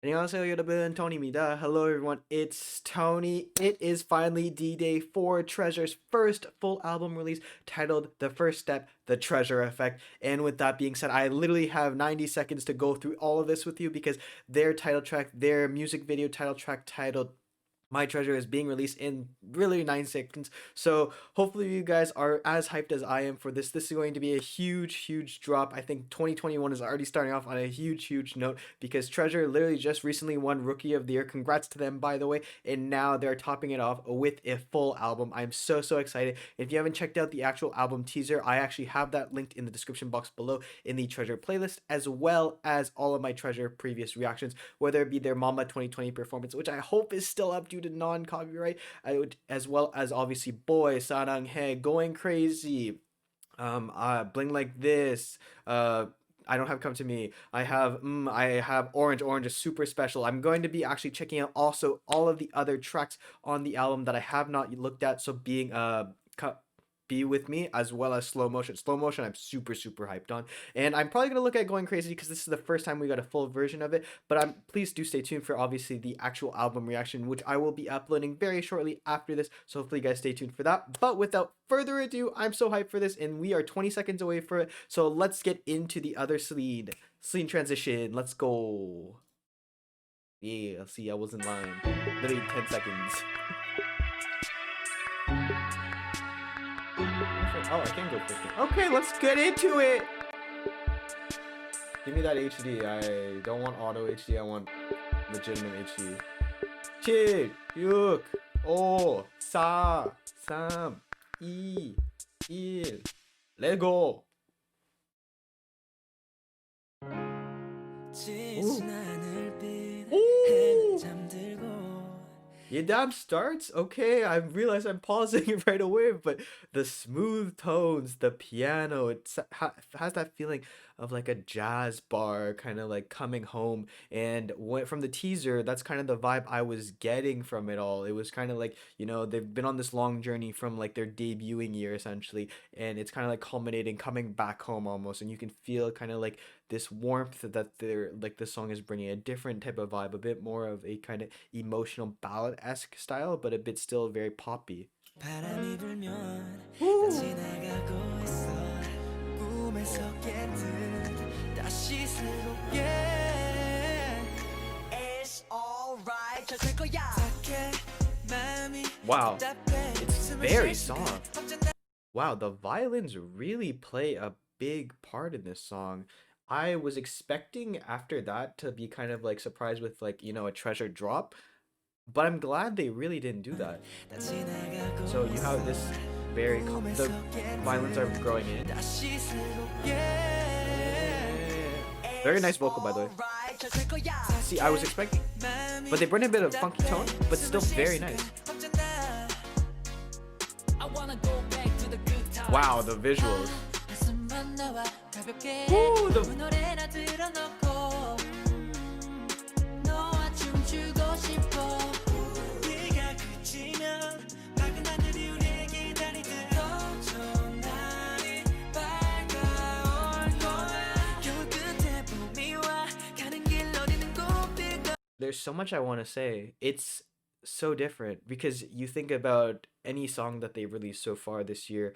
안녕하세요, 여러분. Tony입니다. Hello, everyone. It's Tony. It is finally D-Day for Treasure's first full album release titled The First Step, The Treasure Effect. And with that being said, I literally have 90 seconds to go through all of this with you because their title track, their music video title track titled My Treasure is being released in really 9 seconds. So hopefully you guys are as hyped as I am for this. This is going to be a huge drop. I think 2021 is already starting off on a huge note because Treasure literally just recently won Rookie of the Year. Congrats to them, by the way. And now they're topping it off with a full album. I'm so excited. If you haven't checked out the actual album teaser, I actually have that linked in the description box below in the Treasure playlist, as well as all of my Treasure previous reactions, whether it be their Mama 2020 performance, which I hope is still up due to non-copyright, as well as obviously Boy, Saranghae, Going Crazy, Bling Like This, I don't have Come to Me. I have Orange. Orange is super special. I'm going to be actually checking out also all of the other tracks on the album that I have not looked at. So being Be With Me, as well as Slow Motion. Slow Motion, I'm super hyped on. And I'm probably going to look at Going Crazy because this is the first time we got a full version of it. But please do stay tuned for obviously the actual album reaction, which I will be uploading very shortly after this. So hopefully you guys stay tuned for that. But without further ado, I'm so hyped for this and we are 20 seconds away for it. So let's get into the other Celine. Celine transition. Let's go. Yeah, see, I was in line. Literally 10 seconds. Oh, I can go first. Okay, let's get into it. Give me that HD. I don't want auto HD. I want legitimate HD. 7, 6, 5, 4, 3, 2, 1. Let's go. Your dab starts? Okay, I realize I'm pausing it right away, but the smooth tones, the piano, it has that feeling of like a jazz bar, kind of like coming home. And from the teaser, that's kind of the vibe I was getting from it all. It was kind of like, they've been on this long journey from like their debuting year essentially, and it's kind of like culminating, coming back home almost, and you can feel kind of like this warmth that they're like this song is bringing, a different type of vibe, a bit more of a kind of emotional ballad-esque style, but a bit still very poppy. Wow, it's very soft. Wow, the violins really play a big part in this song. I was expecting after that to be kind of like surprised with like, a treasure drop, but I'm glad they really didn't do that. So you have this the violins are growing in. Very nice vocal, by the way. See, I was expecting, but they bring a bit of funky tone, but still very nice. Wow, the visuals. Ooh, there's so much I want to say. It's so different because you think about any song that they've released so far this year,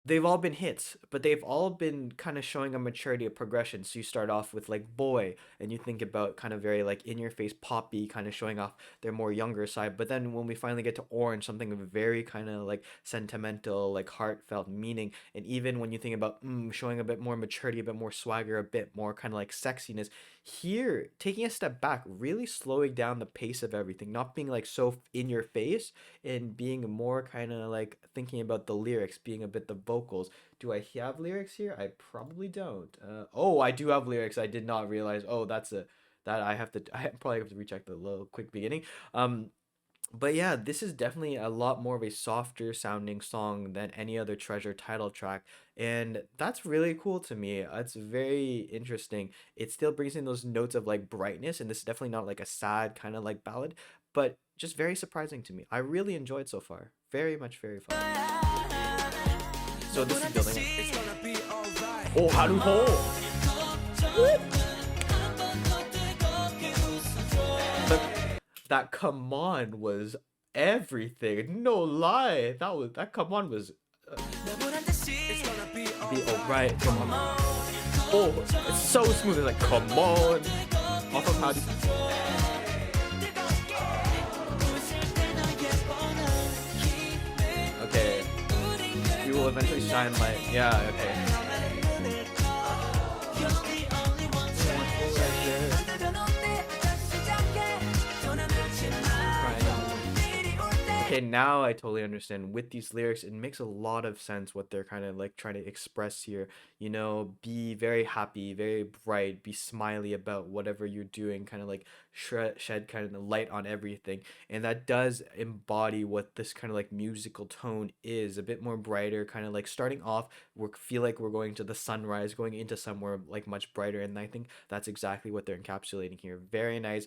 they've all been hits, but they've all been kind of showing a maturity of progression. So you start off with like Boy, and you think about kind of very like in your face poppy, kind of showing off their more younger side. But then when we finally get to Orange, something very kind of like sentimental, like heartfelt meaning. And even when you think about showing a bit more maturity, a bit more swagger, a bit more kind of like sexiness, here taking a step back, really slowing down the pace of everything, not being like so in your face, and being more kind of like thinking about the lyrics, being a bit the vocals. Do I have lyrics here? I probably don't. Oh, I do have lyrics. I did not realize. Oh, I probably have to recheck the little quick beginning. But yeah, this is definitely a lot more of a softer sounding song than any other Treasure title track. And that's really cool to me. It's very interesting. It still brings in those notes of like brightness, and this is definitely not like a sad kind of like ballad, but just very surprising to me. I really enjoyed so far. Very much, very fun. So this is building. Oh, 하루 호. The that come on was everything. No lie. That come on was uh, be alright. Come on. Oh, it's so smooth. It's like come on. Off of how do okay. You will eventually shine light. Yeah. Okay. Okay, now I totally understand. With these lyrics, it makes a lot of sense what they're kind of like trying to express here. You know, be very happy, very bright, be smiley about whatever you're doing, kind of like shed kind of light on everything. And that does embody what this kind of like musical tone is, a bit more brighter, kind of like starting off, we feel like we're going to the sunrise, going into somewhere like much brighter. And I think that's exactly what they're encapsulating here. Very nice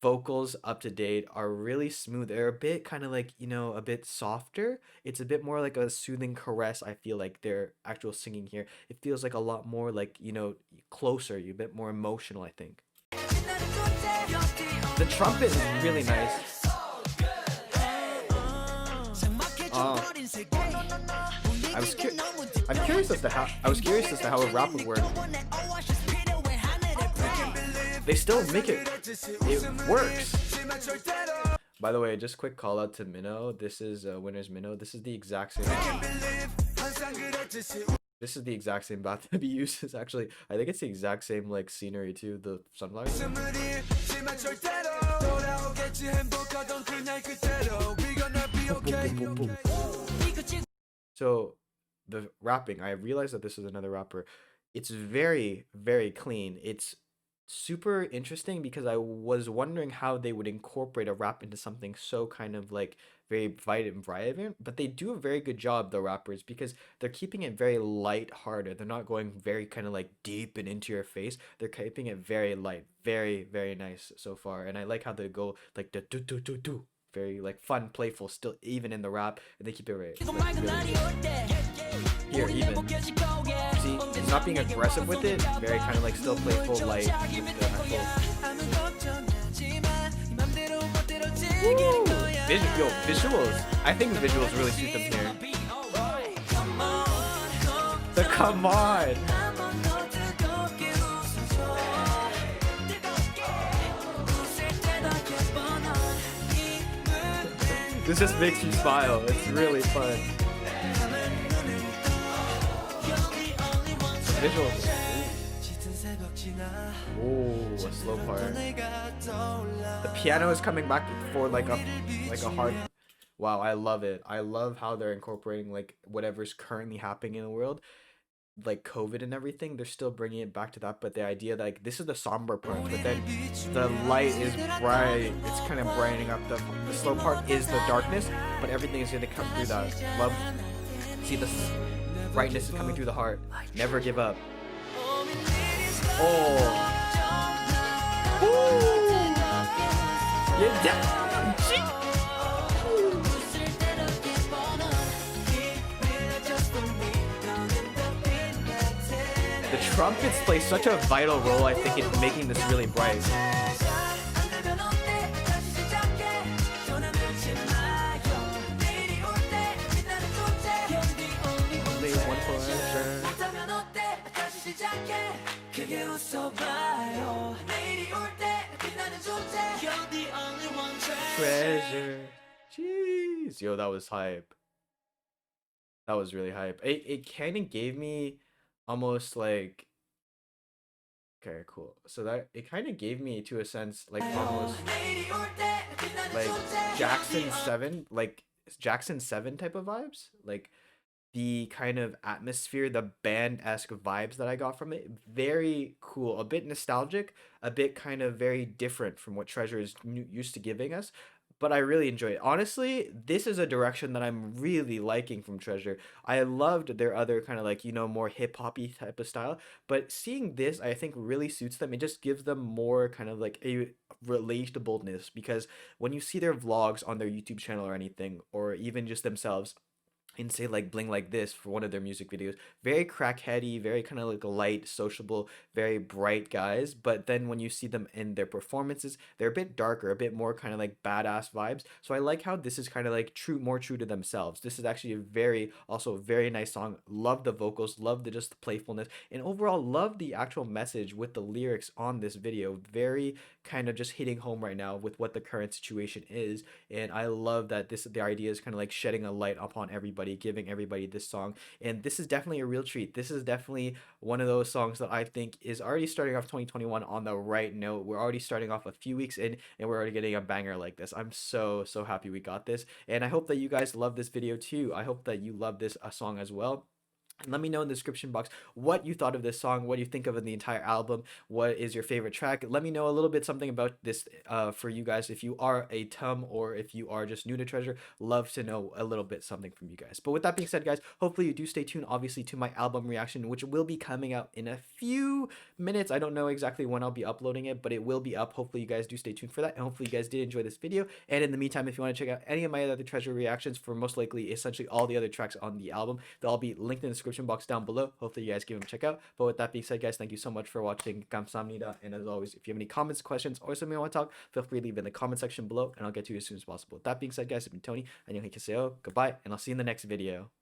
vocals up to date are really smooth. They're a bit kind of like, you know, a bit softer. It's a bit more like a soothing caress. I feel like their actual singing here. It feels like a lot more like, you know, closer, a bit more emotional, I think. The trumpet is really nice. I was cu- I'm curious as to how a rap would work. They still make it. It works. By the way, just quick call out to Minnow. This is Winner's Minnow. This is the exact same. This is the exact same bath that he uses. Actually, I think it's the exact same like scenery too. The sunflower. So the rapping, I realized that this is another rapper. It's very, very clean. It's super interesting because I was wondering how they would incorporate a rap into something so kind of like very vibrant, but they do a very good job, the rappers, because they're keeping it very light-hearted. They're not going very kind of like deep and into your face. They're keeping it very light, very, very nice so far. And I like how they go like the do do do do. Very like fun, playful, still even in the rap, and they keep it very like, really here even. See, it's not being aggressive with it. Very kind of like still playful, light. Woo! Visuals. I think the visuals really suit them here. The come on. This just makes you smile. It's really fun. Visuals. Ooh, a slow part. The piano is coming back for like a hard. Wow, I love it. I love how they're incorporating like whatever's currently happening in the world, like COVID and everything. They're still bringing it back to that, but the idea that like this is the somber part, but then the light is bright. It's kind of brightening up. The slow part is the darkness, but everything is gonna come through that. Love. See this. Brightness is coming through the heart. Never give up. Oh. Ooh. Yeah. The trumpets play such a vital role, I think, in making this really bright. Treasure. Jeez. Yo, that was hype. That was really hype. It kind of gave me almost like okay, cool. So that it kind of gave me to a sense like almost like Jackson 7, like Jackson 7 type of vibes. Like the kind of atmosphere, the band-esque vibes that I got from it, very cool. A bit nostalgic, a bit kind of very different from what Treasure is used to giving us. But I really enjoy it. Honestly, this is a direction that I'm really liking from Treasure. I loved their other kind of like, you know, more hip hoppy type of style. But seeing this, I think really suits them. It just gives them more kind of like a relatableness because when you see their vlogs on their YouTube channel or anything, or even just themselves, and say like Bling Like This for one of their music videos. Very crackheady, very kind of like light, sociable, very bright guys. But then when you see them in their performances, they're a bit darker, a bit more kind of like badass vibes. So I like how this is kind of like true, more true to themselves. This is actually a very, also a very nice song. Love the vocals, love the just the playfulness, and overall love the actual message with the lyrics on this video. Very kind of just hitting home right now with what the current situation is, and I love that this the idea is kind of like shedding a light upon everybody, giving everybody this song. And this is definitely a real treat. This is definitely one of those songs that I think is already starting off 2021 on the right note. We're already starting off a few weeks in, and we're already getting a banger like this. I'm so happy we got this, and I hope that you guys love this video too. I hope that you love this song as well. And let me know in the description box what you thought of this song, what you think of the entire album, what is your favorite track. Let me know a little bit something about this for you guys. If you are a Tum or if you are just new to Treasure, love to know a little bit something from you guys. But with that being said, guys, hopefully you do stay tuned, obviously, to my album reaction, which will be coming out in a few minutes. I don't know exactly when I'll be uploading it, but it will be up. Hopefully you guys do stay tuned for that. And hopefully you guys did enjoy this video. And in the meantime, if you want to check out any of my other Treasure reactions for most likely essentially all the other tracks on the album, they'll all be linked in the description box down below. Hopefully you guys give them a check out. But with that being said, guys, thank you so much for watching. 감사합니다. And as always, if you have any comments, questions, or something you want to talk, feel free to leave it in the comment section below, and I'll get to you as soon as possible. With that being said, guys, I've been Tony. 안녕히 계세요. Goodbye, and I'll see you in the next video.